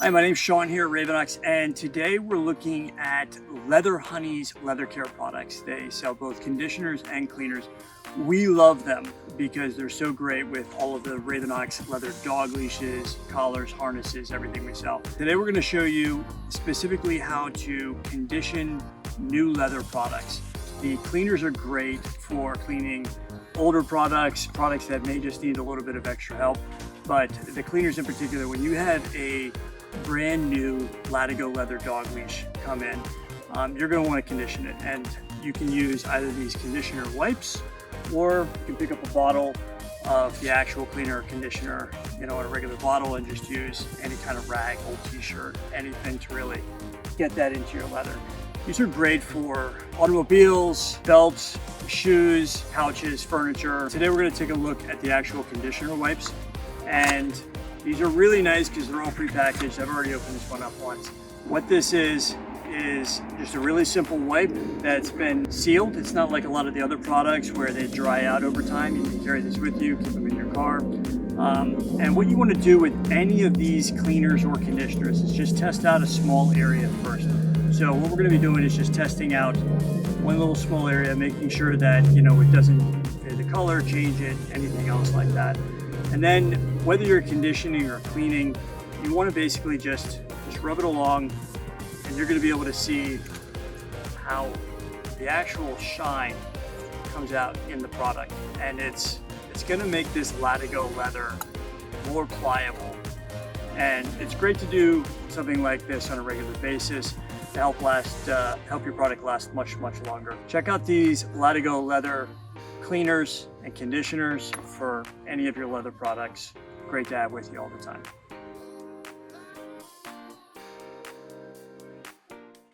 Hi, my name's Sean here at Ravenox, and today we're looking at Leather Honey's leather care products. They sell both conditioners and cleaners. We love them because they're so great with all of the Ravenox leather dog leashes, collars, harnesses, everything we sell. Today we're going to show you specifically how to condition new leather products. The cleaners are great for cleaning older products that may just need a little bit of extra help. But the cleaners in particular, when you have a brand new latigo leather dog leash come in, you're going to want to condition it, and you can use either these conditioner wipes, or you can pick up a bottle of the actual cleaner or conditioner, in a regular bottle, and just use any kind of rag, old t-shirt, anything to really get that into your leather. These are great for automobiles, belts, shoes, couches, furniture. Today we're going to take a look at the actual conditioner wipes, and these are really nice because they're all prepackaged. I've already opened this one up once. What this is just a really simple wipe that's been sealed. It's not like a lot of the other products where they dry out over time. You can carry this with you, keep them in your car. And what you want to do with any of these cleaners or conditioners is just test out a small area first. So what we're going to be doing is just testing out one little small area, making sure that it doesn't fade the color, change it, anything else like that. And then whether you're conditioning or cleaning, you want to basically just rub it along, and you're going to be able to see how the actual shine comes out in the product. And it's going to make this latigo leather more pliable. And it's great to do something like this on a regular basis to help your product last much longer. Check out these latigo leather cleaners and conditioners for any of your leather products. Great to have with you all the time.